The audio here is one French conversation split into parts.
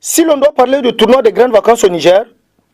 Si l'on doit parler de tournoi des grandes vacances au Niger,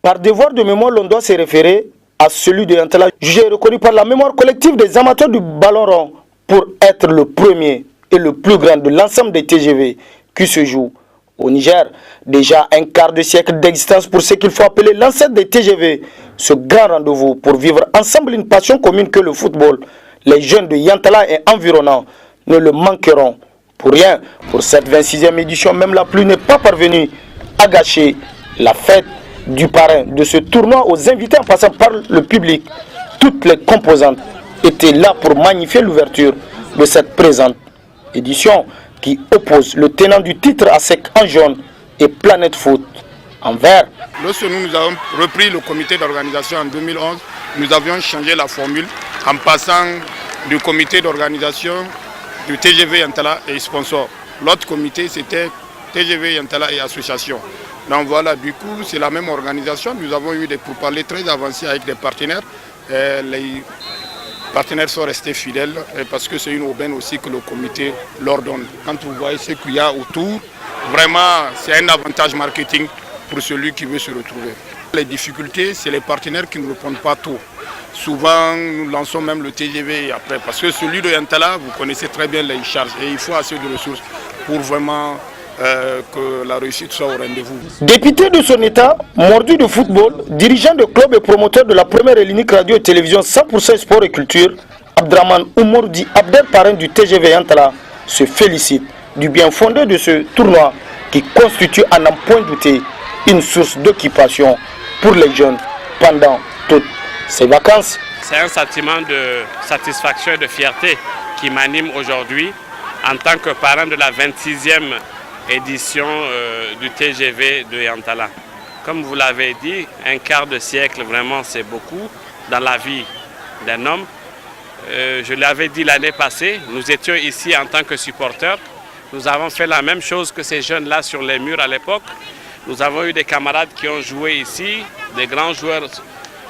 par devoir de mémoire, l'on doit se référer à celui de Yantala, jugé et reconnu par la mémoire collective des amateurs du ballon rond pour être le premier et le plus grand de l'ensemble des TGV qui se jouent au Niger. Déjà un quart de siècle d'existence pour ce qu'il faut appeler l'ancêtre des TGV. Ce grand rendez-vous pour vivre ensemble une passion commune que le football. Les jeunes de Yantala et environnants ne le manqueront pour rien. Pour cette 26e édition, même la pluie n'est pas parvenue à gâcher la fête du parrain de ce tournoi aux invités en passant par le public. Toutes les composantes étaient là pour magnifier l'ouverture de cette présente édition qui oppose le tenant du titre à sec en jaune et Planète Foot en vert. Lorsque nous avons repris le comité d'organisation en 2011, nous avions changé la formule en passant du comité d'organisation du TGV Yantala et sponsor. L'autre comité, c'était TGV Yantala et association. Donc voilà, du coup, c'est la même organisation. Nous avons eu des pourparlers très avancés avec des partenaires. Les partenaires sont restés fidèles parce que c'est une aubaine aussi que le comité leur donne. Quand vous voyez ce qu'il y a autour, vraiment, c'est un avantage marketing pour celui qui veut se retrouver. Les difficultés, c'est les partenaires qui ne répondent pas tôt. Souvent, nous lançons même le TGV après, parce que celui de Yantala, vous connaissez très bien les charges et il faut assez de ressources pour vraiment que la réussite soit au rendez-vous. Député de son état, mordu de football, dirigeant de club et promoteur de la première et l'unique radio et télévision 100% sport et culture, Abdraman Oumourdi Abdel, parrain du TGV Yantala, se félicite du bien fondé de ce tournoi qui constitue à n'en point douter une source d'occupation pour les jeunes pendant toutes ces vacances. C'est un sentiment de satisfaction et de fierté qui m'anime aujourd'hui en tant que parrain de la 26e édition du TGV de Yantala. Comme vous l'avez dit, un quart de siècle, vraiment c'est beaucoup dans la vie d'un homme. Je l'avais dit l'année passée, nous étions ici en tant que supporters. Nous avons fait la même chose que ces jeunes-là sur les murs à l'époque. Nous avons eu des camarades qui ont joué ici, des grands joueurs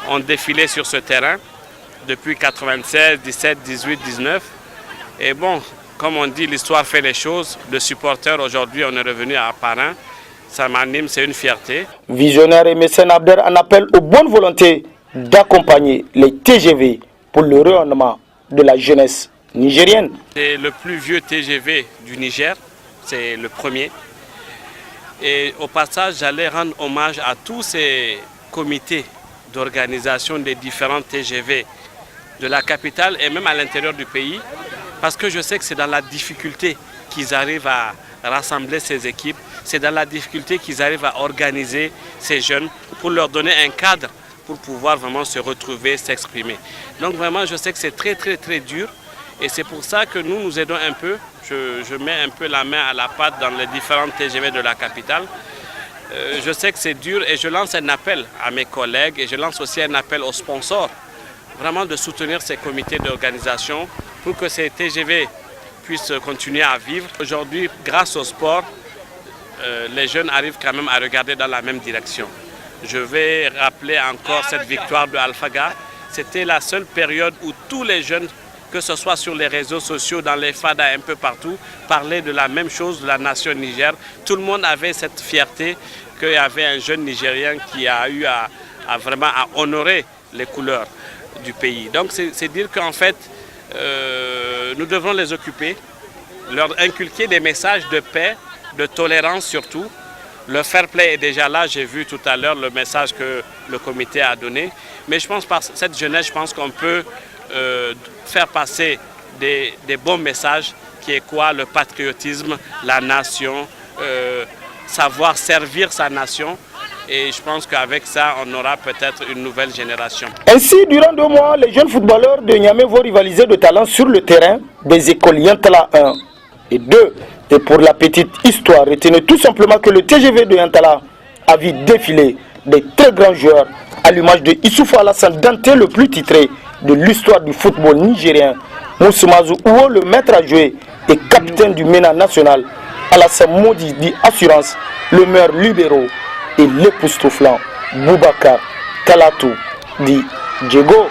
ont défilé sur ce terrain depuis 96, 17, 18, 19. Et bon, comme on dit, l'histoire fait les choses. De supporters, aujourd'hui, on est revenu à parrain. Ça m'anime, c'est une fierté. Visionnaire et mécène Abder en appelle aux bonnes volontés d'accompagner les TGV pour le rayonnement de la jeunesse nigérienne. C'est le plus vieux TGV du Niger, c'est le premier. Et au passage, j'allais rendre hommage à tous ces comités d'organisation des différents TGV de la capitale et même à l'intérieur du pays, parce que je sais que c'est dans la difficulté qu'ils arrivent à rassembler ces équipes, c'est dans la difficulté qu'ils arrivent à organiser ces jeunes pour leur donner un cadre pour pouvoir vraiment se retrouver, s'exprimer. Donc vraiment, je sais que c'est très dur et c'est pour ça que nous aidons un peu. Je mets un peu la main à la pâte dans les différents TGV de la capitale. Je sais que c'est dur et je lance un appel à mes collègues et je lance aussi un appel aux sponsors, vraiment de soutenir ces comités d'organisation pour que ces TGV puissent continuer à vivre. Aujourd'hui, grâce au sport, les jeunes arrivent quand même à regarder dans la même direction. Je vais rappeler encore cette victoire de Alphaga. C'était la seule période où tous les jeunes, que ce soit sur les réseaux sociaux, dans les fadas, un peu partout, parlaient de la même chose, de la nation Niger. Tout le monde avait cette fierté qu'il y avait un jeune Nigérien qui a eu à vraiment à honorer les couleurs du pays. Donc c'est dire qu'en fait, nous devons les occuper, leur inculquer des messages de paix, de tolérance surtout. Le fair play est déjà là, j'ai vu tout à l'heure le message que le comité a donné. Mais je pense par cette jeunesse, je pense qu'on peut faire passer des bons messages qui est quoi? Le patriotisme, la nation, savoir servir sa nation. Et je pense qu'avec ça, on aura peut-être une nouvelle génération. Ainsi, durant 2 mois, les jeunes footballeurs de Niamey vont rivaliser de talent sur le terrain des écoles Yantala 1 et 2. Et pour la petite histoire, retenez tout simplement que le TGV de Yantala a vu défiler des très grands joueurs à l'image de Issoufou Alassane Dante, le plus titré de l'histoire du football nigérien, Moussoumazu Ouo, le maître à jouer et capitaine du MENA national, Alassane Modi dit Assurance, le maire libéraux et l'époustouflant Boubacar Kalatou dit Djego.